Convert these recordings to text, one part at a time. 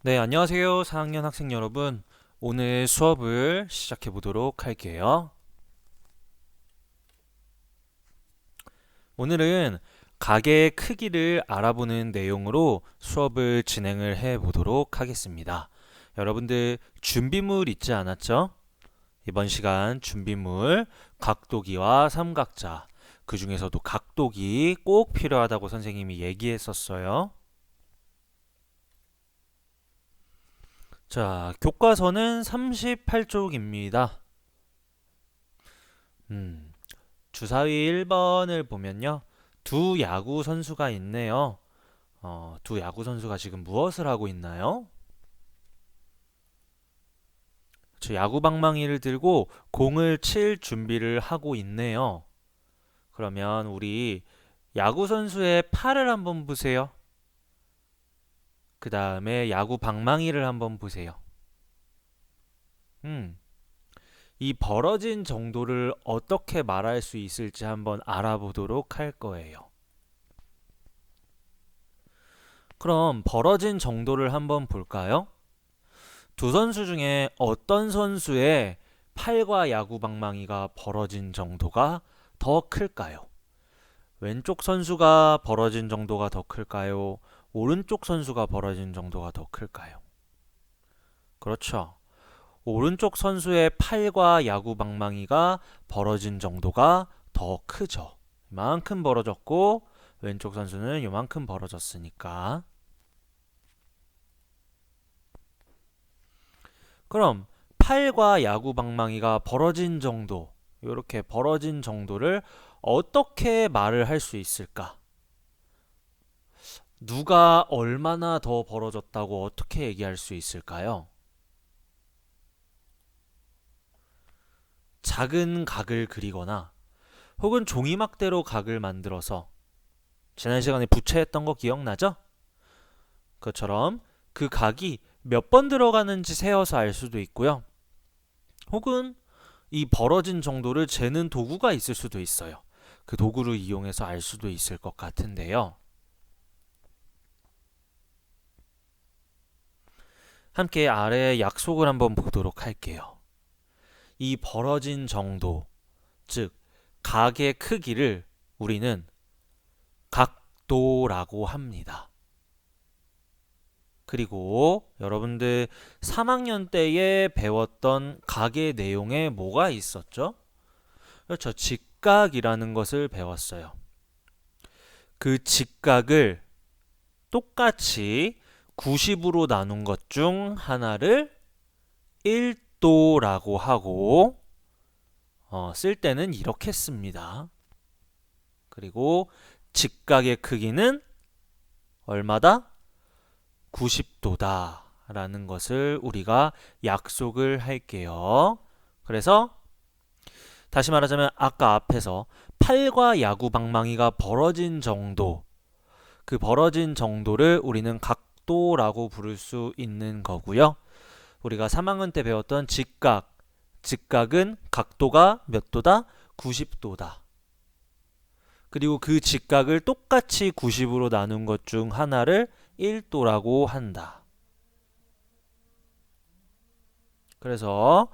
네, 안녕하세요. 4학년 학생 여러분. 오늘 수업을 시작해 보도록 할게요. 오늘은 가게의 크기를 알아보는 내용으로 수업을 진행을 해 보도록 하겠습니다. 여러분들 준비물 있지 않았죠? 이번 시간 준비물 각도기와 삼각자, 그 중에서도 각도기 꼭 필요하다고 선생님이 얘기했었어요. 자, 교과서는 38쪽입니다. 음, 주사위 1번을 보면요. 두 야구 선수가 있네요. 두 야구 선수가 지금 무엇을 하고 있나요? 저 야구 방망이를 들고 공을 칠 준비를 하고 있네요. 그러면 우리 야구 선수의 팔을 한번 보세요. 그 다음에 야구 방망이를 한번 보세요. 음, 이 벌어진 정도를 어떻게 말할 수 있을지 한번 알아보도록 할 거예요. 그럼 벌어진 정도를 한번 볼까요? 두 선수 중에 어떤 선수의 팔과 야구 방망이가 벌어진 정도가 더 클까요? 왼쪽 선수가 벌어진 정도가 더 클까요? 오른쪽 선수가 벌어진 정도가 더 클까요? 그렇죠. 오른쪽 선수의 팔과 야구 방망이가 벌어진 정도가 더 크죠. 이만큼 벌어졌고 왼쪽 선수는 이만큼 벌어졌으니까. 그럼 팔과 야구 방망이가 벌어진 정도, 이렇게 벌어진 정도를 어떻게 말을 할 수 있을까? 누가 얼마나 더 벌어졌다고 어떻게 얘기할 수 있을까요? 작은 각을 그리거나 혹은 종이막대로 각을 만들어서 지난 시간에 부채했던 거 기억나죠? 그처럼 그 각이 몇 번 들어가는지 세어서 알 수도 있고요. 혹은 이 벌어진 정도를 재는 도구가 있을 수도 있어요. 그 도구를 이용해서 알 수도 있을 것 같은데요. 함께 아래의 약속을 한번 보도록 할게요. 이 벌어진 정도, 즉 각의 크기를 우리는 각도라고 합니다. 그리고 여러분들 3학년 때에 배웠던 각의 내용에 뭐가 있었죠? 그렇죠. 직각이라는 것을 배웠어요. 그 직각을 똑같이 90으로 나눈 것 중 하나를 1도라고 하고 쓸 때는 이렇게 씁니다. 그리고 직각의 크기는 얼마다? 90도다 라는 것을 우리가 약속을 할게요. 그래서 다시 말하자면 아까 앞에서 팔과 야구 방망이가 벌어진 정도, 그 벌어진 정도를 우리는 각도라고 부를 수 있는 거고요. 우리가 3학년 때 배웠던 직각, 직각은 각도가 몇 도다? 90도다. 그리고 그 직각을 똑같이 90으로 나눈 것 중 하나를 1도라고 한다. 그래서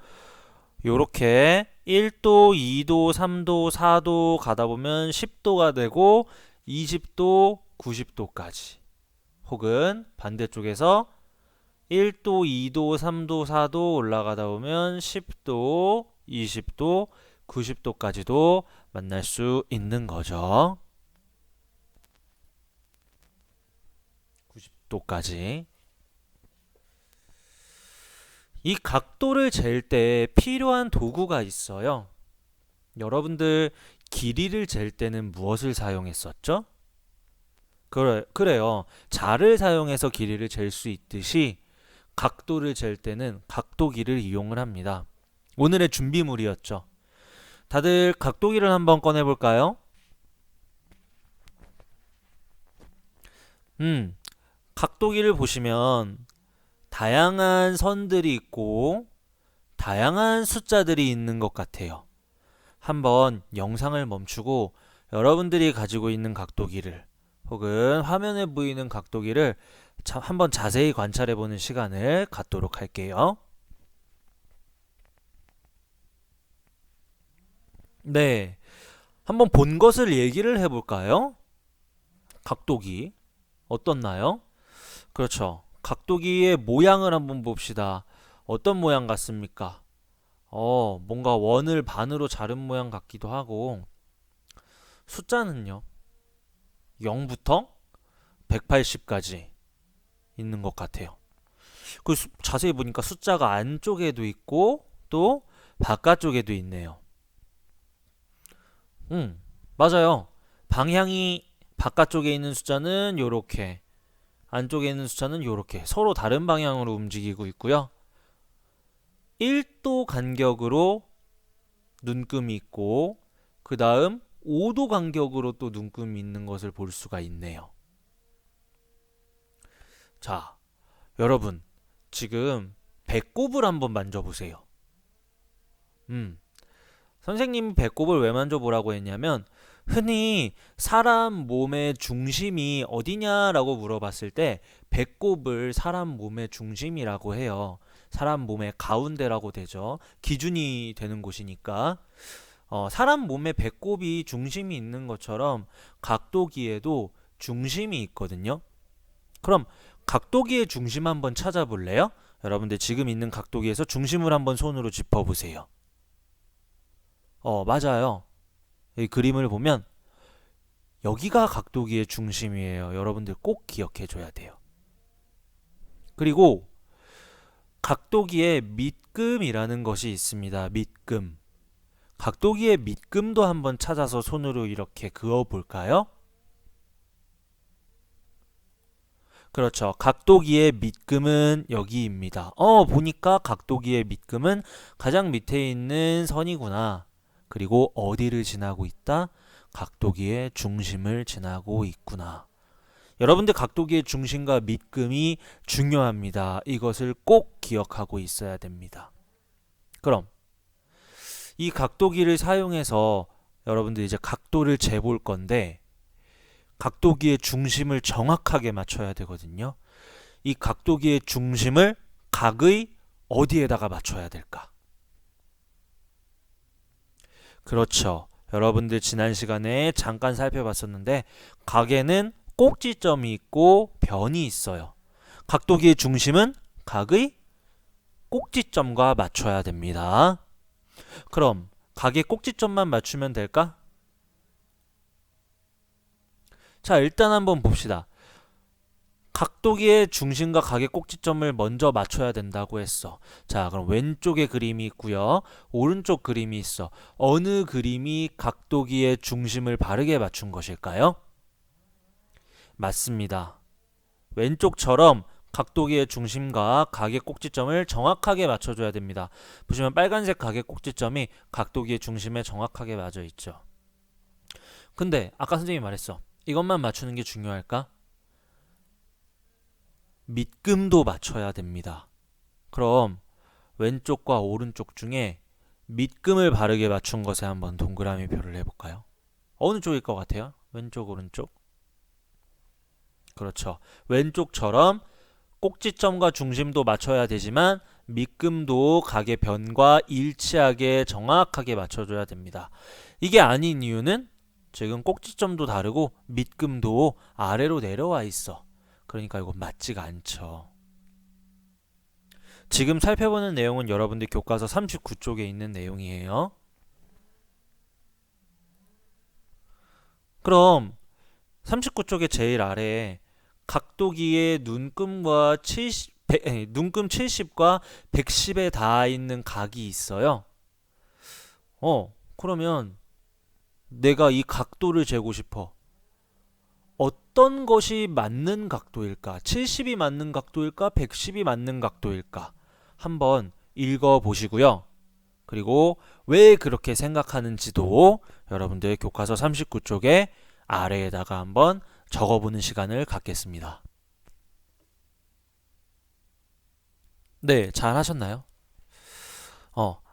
요렇게 1도, 2도, 3도, 4도 가다 보면 10도가 되고 20도, 90도까지. 혹은 반대쪽에서 1도, 2도, 3도, 4도 올라가다 보면 10도, 20도, 90도까지도 만날 수 있는 거죠. 90도까지. 이 각도를 잴 때 필요한 도구가 있어요. 여러분들 길이를 잴 때는 무엇을 사용했었죠? 그래요. 자를 사용해서 길이를 잴 수 있듯이 각도를 잴 때는 각도기를 이용을 합니다. 오늘의 준비물이었죠. 다들 각도기를 한번 꺼내볼까요? 각도기를 보시면 다양한 선들이 있고 다양한 숫자들이 있는 것 같아요. 한번 영상을 멈추고 여러분들이 가지고 있는 각도기를 혹은 화면에 보이는 각도기를 한번 자세히 관찰해보는 시간을 갖도록 할게요. 네, 한번 본 것을 얘기를 해볼까요? 각도기 어떻나요? 그렇죠. 각도기의 모양을 한번 봅시다. 어떤 모양 같습니까? 뭔가 원을 반으로 자른 모양 같기도 하고, 숫자는요, 0부터 180까지 있는 것 같아요. 자세히 보니까 숫자가 안쪽에도 있고 또 바깥쪽에도 있네요. 맞아요. 방향이 바깥쪽에 있는 숫자는 요렇게, 안쪽에 있는 숫자는 요렇게 서로 다른 방향으로 움직이고 있고요. 1도 간격으로 눈금이 있고 그 다음 5도 간격으로 또 눈금이 있는 것을 볼 수가 있네요. 자, 여러분 지금 배꼽을 한번 만져보세요. 선생님이 배꼽을 왜 만져보라고 했냐면 흔히 사람 몸의 중심이 어디냐라고 물어봤을 때 배꼽을 사람 몸의 중심이라고 해요. 사람 몸의 가운데라고 되죠. 기준이 되는 곳이니까. 사람 몸의 배꼽이 중심이 있는 것처럼 각도기에도 중심이 있거든요. 그럼 각도기의 중심 한번 찾아볼래요? 여러분들 지금 있는 각도기에서 중심을 한번 손으로 짚어보세요. 맞아요. 이 그림을 보면 여기가 각도기의 중심이에요. 여러분들 꼭 기억해 줘야 돼요. 그리고 각도기에 밑금이라는 것이 있습니다. 밑금. 각도기의 밑금도 한번 찾아서 손으로 이렇게 그어 볼까요? 그렇죠. 각도기의 밑금은 여기입니다. 보니까 각도기의 밑금은 가장 밑에 있는 선이구나. 그리고 어디를 지나고 있다? 각도기의 중심을 지나고 있구나. 여러분들 각도기의 중심과 밑금이 중요합니다. 이것을 꼭 기억하고 있어야 됩니다. 그럼 이 각도기를 사용해서 여러분들 이제 각도를 재볼 건데 각도기의 중심을 정확하게 맞춰야 되거든요. 이 각도기의 중심을 각의 어디에다가 맞춰야 될까? 그렇죠. 여러분들 지난 시간에 잠깐 살펴봤었는데 각에는 꼭지점이 있고 변이 있어요. 각도기의 중심은 각의 꼭지점과 맞춰야 됩니다. 그럼 각의 꼭지점만 맞추면 될까? 자, 일단 한번 봅시다. 각도기의 중심과 각의 꼭지점을 먼저 맞춰야 된다고 했어. 자, 그럼 왼쪽에 그림이 있고요. 오른쪽 그림이 있어. 어느 그림이 각도기의 중심을 바르게 맞춘 것일까요? 맞습니다. 왼쪽처럼 각도기의 중심과 각의 꼭지점을 정확하게 맞춰줘야 됩니다. 보시면 빨간색 각의 꼭지점이 각도기의 중심에 정확하게 맞아 있죠. 근데 아까 선생님이 말했어. 이것만 맞추는 게 중요할까? 밑금도 맞춰야 됩니다. 그럼 왼쪽과 오른쪽 중에 밑금을 바르게 맞춘 것에 한번 동그라미 표를 해볼까요? 어느 쪽일 것 같아요? 왼쪽, 오른쪽? 그렇죠. 왼쪽처럼 꼭지점과 중심도 맞춰야 되지만 밑금도 각의 변과 일치하게 정확하게 맞춰줘야 됩니다. 이게 아닌 이유는 지금 꼭지점도 다르고 밑금도 아래로 내려와 있어. 그러니까 이거 맞지가 않죠. 지금 살펴보는 내용은 여러분들 교과서 39쪽에 있는 내용이에요. 그럼 39쪽의 제일 아래에 각도기의 눈금과 70, 눈금 70과 110에 닿아 있는 각이 있어요. 그러면 내가 이 각도를 재고 싶어. 어떤 것이 맞는 각도일까? 70이 맞는 각도일까? 110이 맞는 각도일까? 한번 읽어보시고요. 그리고 왜 그렇게 생각하는지도 여러분들 교과서 39쪽에 아래에다가 한번 적어보는 시간을 갖겠습니다. 네, 잘 하셨나요?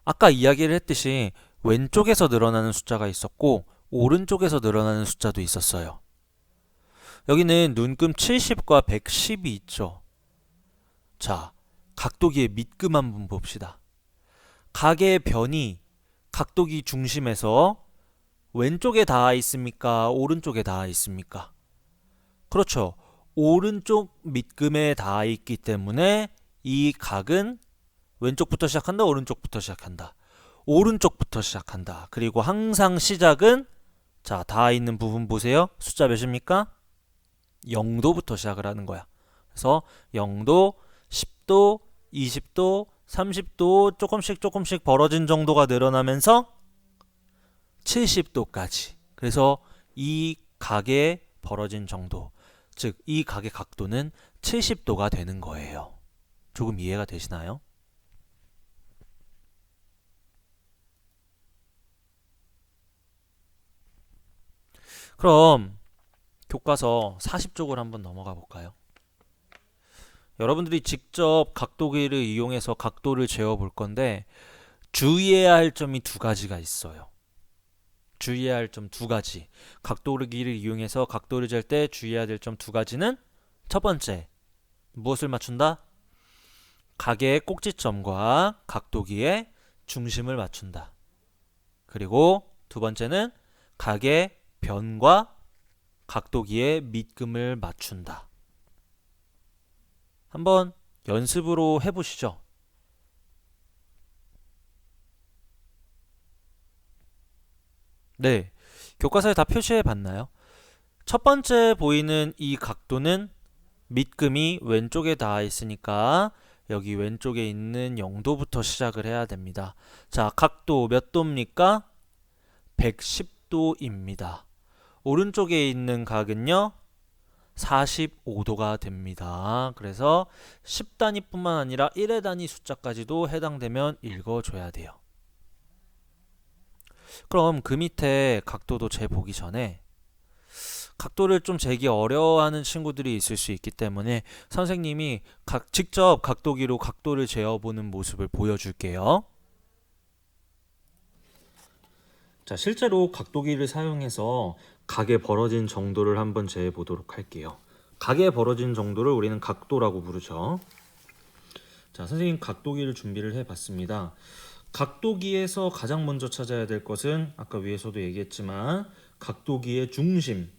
아까 이야기를 했듯이 왼쪽에서 늘어나는 숫자가 있었고 오른쪽에서 늘어나는 숫자도 있었어요. 여기는 눈금 70과 110이 있죠. 자, 각도기의 밑금 한번 봅시다. 각의 변이 각도기 중심에서 왼쪽에 닿아 있습니까? 오른쪽에 닿아 있습니까? 그렇죠. 오른쪽 밑금에 닿아 있기 때문에 이 각은 왼쪽부터 시작한다, 오른쪽부터 시작한다. 오른쪽부터 시작한다. 그리고 항상 시작은 자, 닿아 있는 부분 보세요. 숫자 몇입니까? 0도부터 시작을 하는 거야. 그래서 0도, 10도, 20도, 30도 조금씩 벌어진 정도가 늘어나면서 70도까지. 그래서 이 각의 벌어진 정도, 즉 이 각의 각도는 70도가 되는 거예요. 조금 이해가 되시나요? 그럼 교과서 40쪽을 한번 넘어가 볼까요? 여러분들이 직접 각도기를 이용해서 각도를 재어 볼 건데 주의해야 할 점이 두 가지가 있어요. 주의해야 할 점 두 가지. 각도기를 이용해서 각도를 잴 때 주의해야 될 점 두 가지는 첫 번째, 무엇을 맞춘다? 각의 꼭지점과 각도기의 중심을 맞춘다. 그리고 두 번째는 각의 변과 각도기의 밑금을 맞춘다. 한번 연습으로 해보시죠. 네, 교과서에 다 표시해 봤나요? 첫 번째 보이는 이 각도는 밑금이 왼쪽에 닿아 있으니까 여기 왼쪽에 있는 0도부터 시작을 해야 됩니다. 자, 각도 몇 도입니까? 110도입니다. 오른쪽에 있는 각은요, 45도가 됩니다. 그래서 10단위뿐만 아니라 1의 단위 숫자까지도 해당되면 읽어줘야 돼요. 그럼 그 밑에 각도도 재보기 전에 각도를 좀 재기 어려워하는 친구들이 있을 수 있기 때문에 선생님이 직접 각도기로 각도를 재어보는 모습을 보여줄게요. 자, 실제로 각도기를 사용해서 각의 벌어진 정도를 한번 재보도록 할게요. 각의 벌어진 정도를 우리는 각도라고 부르죠. 자, 선생님 각도기를 준비를 해봤습니다. 각도기에서 가장 먼저 찾아야 될 것은 아까 위에서도 얘기했지만 각도기의 중심,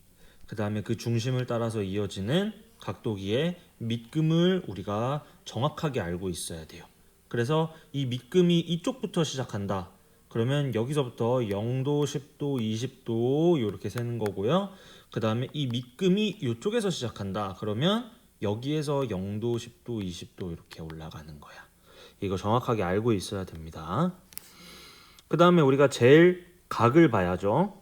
그 다음에 그 중심을 따라서 이어지는 각도기의 밑금을 우리가 정확하게 알고 있어야 돼요. 그래서 이 밑금이 이쪽부터 시작한다. 그러면 여기서부터 0도, 10도, 20도 이렇게 세는 거고요. 그 다음에 이 밑금이 이쪽에서 시작한다. 그러면 여기에서 0도, 10도, 20도 이렇게 올라가는 거야. 이거 정확하게 알고 있어야 됩니다. 그 다음에 우리가 제일 각을 봐야죠.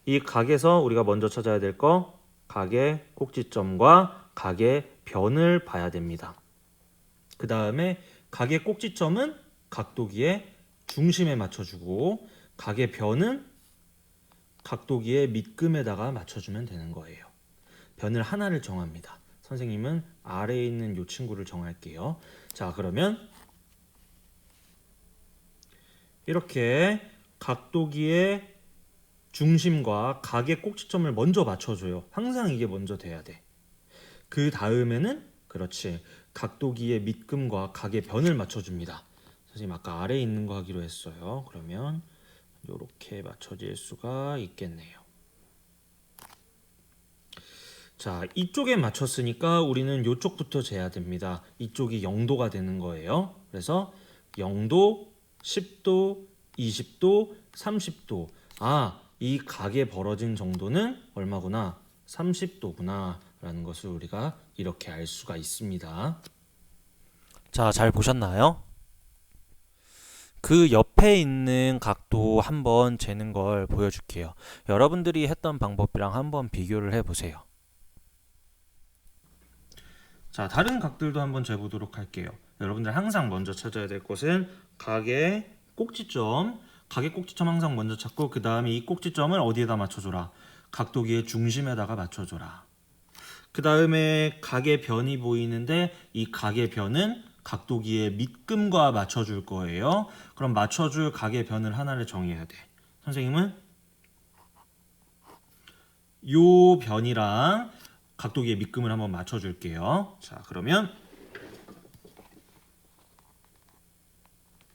이 각에서 우리가 먼저 찾아야 될 거 각의 꼭지점과 각의 변을 봐야 됩니다. 그 다음에 각의 꼭지점은 각도기의 중심에 맞춰주고 각의 변은 각도기의 밑금에다가 맞춰주면 되는 거예요. 변을 하나를 정합니다. 선생님은 아래에 있는 이 친구를 정할게요. 자, 그러면 이렇게 각도기의 중심과 각의 꼭지점을 먼저 맞춰줘요. 항상 이게 먼저 돼야 돼. 그 다음에는 그렇지, 각도기의 밑금과 각의 변을 맞춰줍니다. 선생님 아까 아래에 있는 거 하기로 했어요. 그러면 이렇게 맞춰질 수가 있겠네요. 자, 이쪽에 맞췄으니까 우리는 이쪽부터 재야 됩니다. 이쪽이 0도가 되는 거예요. 그래서 0도, 10도, 20도, 30도. 아, 이 각의 벌어진 정도는 얼마구나? 30도구나 라는 것을 우리가 이렇게 알 수가 있습니다. 자, 잘 보셨나요? 그 옆에 있는 각도 한번 재는 걸 보여줄게요. 여러분들이 했던 방법이랑 한번 비교를 해보세요. 자, 다른 각들도 한번 재보도록 할게요. 여러분들 항상 먼저 찾아야 될 것은 각의 꼭지점. 각의 꼭지점 항상 먼저 찾고 그 다음에 이 꼭지점을 어디에다 맞춰줘라? 각도기의 중심에다가 맞춰줘라. 그 다음에 각의 변이 보이는데 이 각의 변은 각도기의 밑금과 맞춰줄 거예요. 그럼 맞춰줄 각의 변을 하나를 정해야 돼. 선생님은 요 변이랑 각도기의 밑금을 한번 맞춰줄게요. 자, 그러면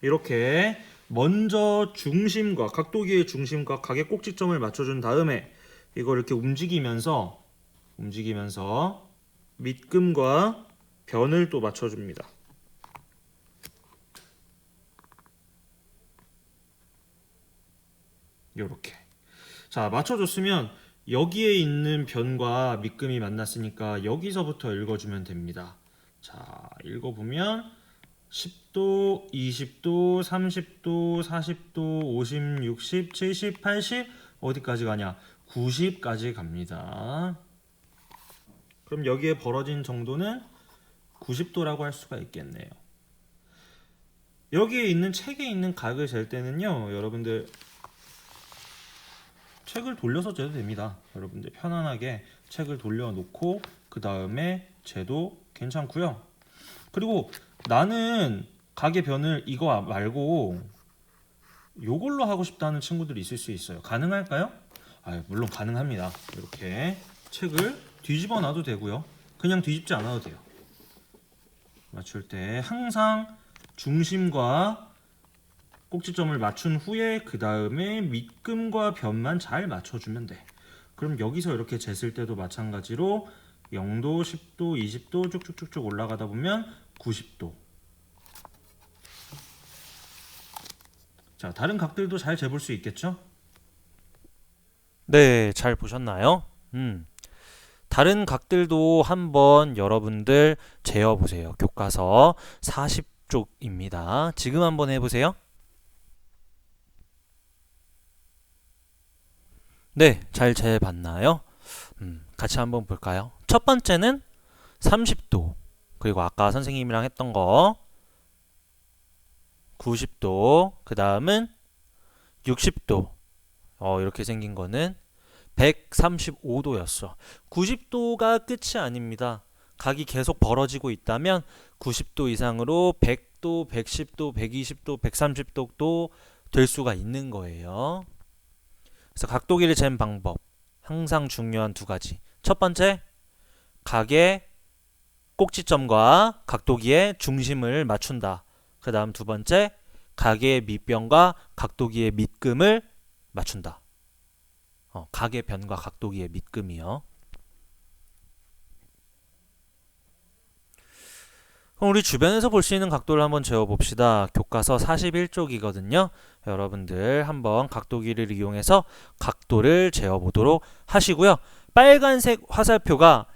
이렇게 먼저 중심과 각도기의 중심과 각의 꼭지점을 맞춰준 다음에 이걸 이렇게 움직이면서 밑금과 변을 또 맞춰줍니다. 요렇게. 자, 맞춰줬으면 여기에 있는 변과 밑금이 만났으니까 여기서부터 읽어주면 됩니다. 자, 읽어보면 10도, 20도, 30도, 40도, 50, 60, 70, 80 어디까지 가냐? 90까지 갑니다. 그럼 여기에 벌어진 정도는 90도라고 할 수가 있겠네요. 여기에 있는 책에 있는 각을 잴 때는요, 여러분들 책을 돌려서 재도 됩니다. 여러분들 편안하게 책을 돌려놓고 그 다음에 재도 괜찮고요. 그리고 나는 각의 변을 이거 말고 요걸로 하고 싶다는 친구들이 있을 수 있어요. 가능할까요? 물론 가능합니다. 이렇게 책을 뒤집어 놔도 되고요. 그냥 뒤집지 않아도 돼요. 맞출 때 항상 중심과 꼭지점을 맞춘 후에 그 다음에 밑금과 변만 잘 맞춰주면 돼. 그럼 여기서 이렇게 쟀을 때도 마찬가지로 0도, 10도, 20도 쭉쭉쭉쭉 올라가다 보면 90도. 자, 다른 각들도 잘 재볼 수 있겠죠? 네, 잘 보셨나요? 다른 각들도 한번 여러분들 재어보세요. 교과서 40쪽입니다. 지금 한번 해보세요. 네, 잘 재봤나요? 같이 한번 볼까요? 첫 번째는 30도. 그리고 아까 선생님이랑 했던 거 90도. 그 다음은 60도. 이렇게 생긴 거는 135도였어. 90도가 끝이 아닙니다. 각이 계속 벌어지고 있다면 90도 이상으로 100도, 110도, 120도, 130도도 될 수가 있는 거예요. 그래서 각도기를 잰 방법 항상 중요한 두 가지. 첫 번째, 각의 꼭지점과 각도기의 중심을 맞춘다. 그 다음 두 번째, 각의 밑변과 각도기의 밑금을 맞춘다. 각의 변과 각도기의 밑금이요. 그럼 우리 주변에서 볼 수 있는 각도를 한번 재어봅시다. 교과서 41쪽이거든요. 여러분들 한번 각도기를 이용해서 각도를 재어보도록 하시고요. 빨간색 화살표가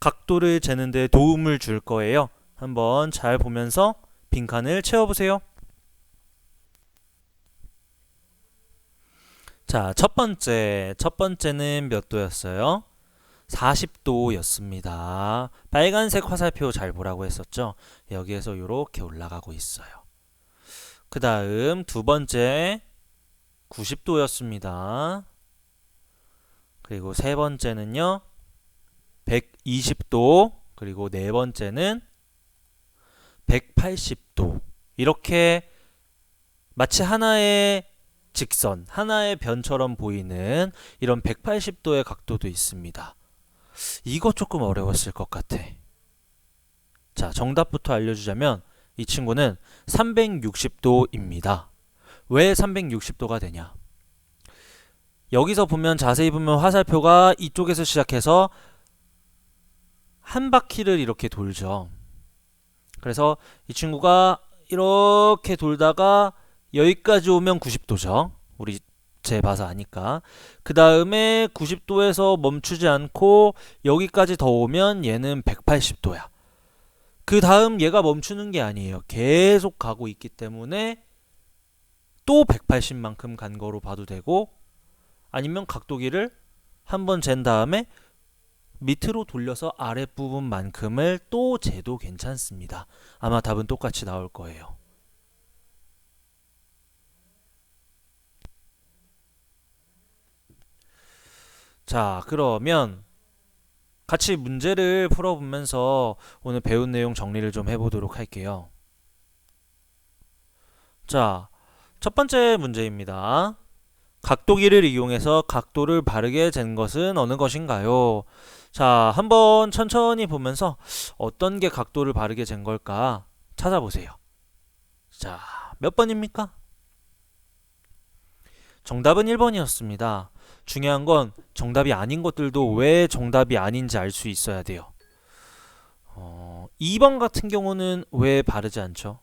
각도를 재는 데 도움을 줄 거예요. 한번 잘 보면서 빈칸을 채워보세요. 자, 첫 번째는 몇 도였어요? 40도였습니다. 빨간색 화살표 잘 보라고 했었죠? 여기에서 이렇게 올라가고 있어요. 그 다음 두 번째 90도였습니다. 그리고 세 번째는요 120도. 그리고 네 번째는 180도. 이렇게 마치 하나의 직선, 하나의 변처럼 보이는 이런 180도의 각도도 있습니다. 이거 조금 어려웠을 것 같아. 자, 정답부터 알려주자면 이 친구는 360도입니다. 왜 360도가 되냐? 여기서 보면 자세히 보면 화살표가 이쪽에서 시작해서 한 바퀴를 이렇게 돌죠. 그래서 이 친구가 이렇게 돌다가 여기까지 오면 90도죠. 우리 재봐서 아니까. 그 다음에 90도에서 멈추지 않고 여기까지 더 오면 얘는 180도야. 그 다음 얘가 멈추는 게 아니에요. 계속 가고 있기 때문에 또 180만큼 간 거로 봐도 되고, 아니면 각도기를 한번 잰 다음에 밑으로 돌려서 아랫부분만큼을 또 재도 괜찮습니다. 아마 답은 똑같이 나올 거예요. 자, 그러면 같이 문제를 풀어보면서 오늘 배운 내용 정리를 좀 해보도록 할게요. 자, 첫 번째 문제입니다. 각도기를 이용해서 각도를 바르게 잰 것은 어느 것인가요? 자, 한번 천천히 보면서 어떤 게 각도를 바르게 잰 걸까 찾아보세요. 자, 몇 번입니까? 정답은 1번이었습니다. 중요한 건 정답이 아닌 것들도 왜 정답이 아닌지 알 수 있어야 돼요. 2번 같은 경우는 왜 바르지 않죠?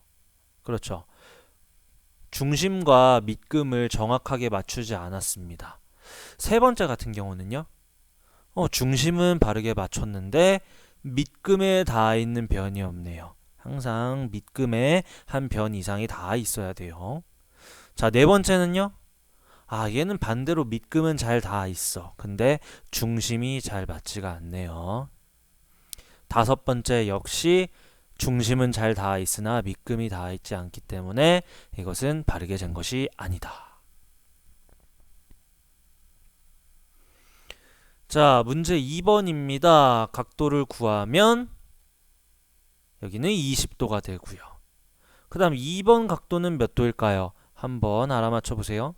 그렇죠. 중심과 밑금을 정확하게 맞추지 않았습니다. 세 번째 같은 경우는요. 중심은 바르게 맞췄는데 밑금에 닿아 있는 변이 없네요. 항상 밑금에 한 변 이상이 닿아 있어야 돼요. 자, 네 번째는요. 얘는 반대로 밑금은 잘 닿아 있어. 근데 중심이 잘 맞지가 않네요. 다섯 번째 역시 중심은 잘 닿아 있으나 밑금이 닿아 있지 않기 때문에 이것은 바르게 잰 것이 아니다. 자, 문제 2번입니다. 각도를 구하면 여기는 20도가 되고요. 그 다음 2번 각도는 몇 도일까요? 한번 알아맞혀 보세요.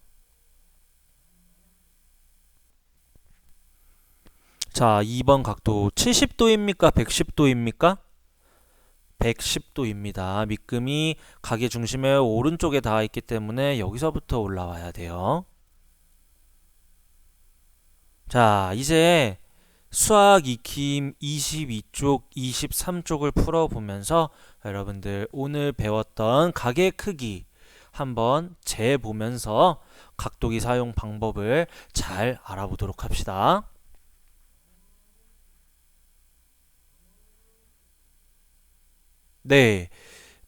자, 2번 각도 70도입니까? 110도입니까? 110도입니다. 밑금이 각의 중심의 오른쪽에 닿아 있기 때문에 여기서부터 올라와야 돼요. 자, 이제 수학 익힘 22쪽, 23쪽을 풀어보면서 여러분들 오늘 배웠던 각의 크기 한번 재보면서 각도기 사용 방법을 잘 알아보도록 합시다. 네,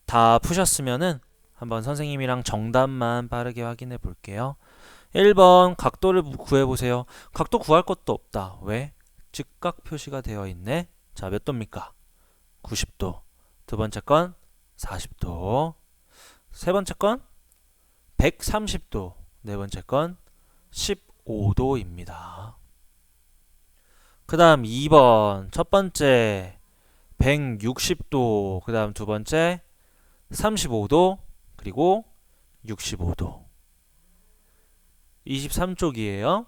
다 푸셨으면은 한번 선생님이랑 정답만 빠르게 확인해 볼게요. 1번 각도를 구해보세요. 각도 구할 것도 없다. 왜? 직각 표시가 되어 있네. 자, 몇 도입니까? 90도. 두 번째 건 40도. 세 번째 건 130도. 네 번째 건 15도입니다. 그 다음 2번 첫 번째 160도. 그 다음 두 번째 35도. 그리고 65도. 23쪽이에요.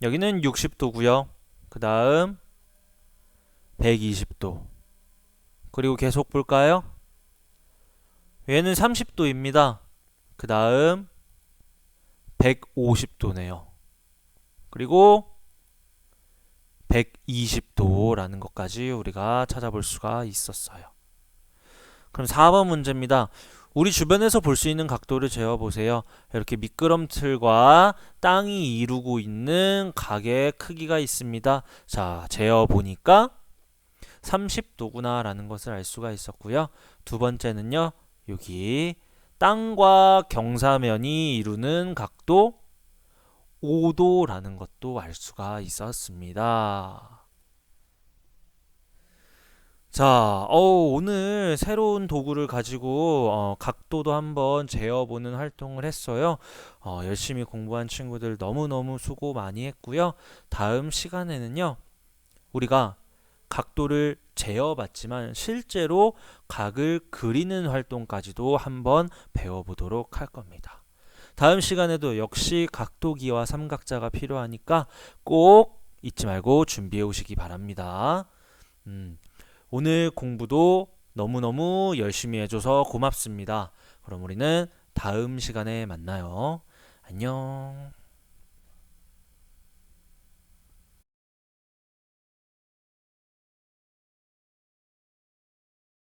여기는 60도고요. 그 다음 120도. 그리고 계속 볼까요? 얘는 30도입니다. 그 다음 150도네요. 그리고 120도라는 것까지 우리가 찾아볼 수가 있었어요. 그럼 4번 문제입니다. 우리 주변에서 볼 수 있는 각도를 재어보세요. 이렇게 미끄럼틀과 땅이 이루고 있는 각의 크기가 있습니다. 자, 재어보니까 30도구나 라는 것을 알 수가 있었고요. 두 번째는요. 여기 땅과 경사면이 이루는 각도 5도라는 것도 알 수가 있었습니다. 자, 오늘 새로운 도구를 가지고 각도도 한번 재어보는 활동을 했어요. 열심히 공부한 친구들 너무너무 수고 많이 했고요. 다음 시간에는요, 우리가 각도를 재어봤지만 실제로 각을 그리는 활동까지도 한번 배워보도록 할 겁니다. 다음 시간에도 역시 각도기와 삼각자가 필요하니까 꼭 잊지 말고 준비해 오시기 바랍니다. 오늘 공부도 너무너무 열심히 해줘서 고맙습니다. 그럼 우리는 다음 시간에 만나요. 안녕.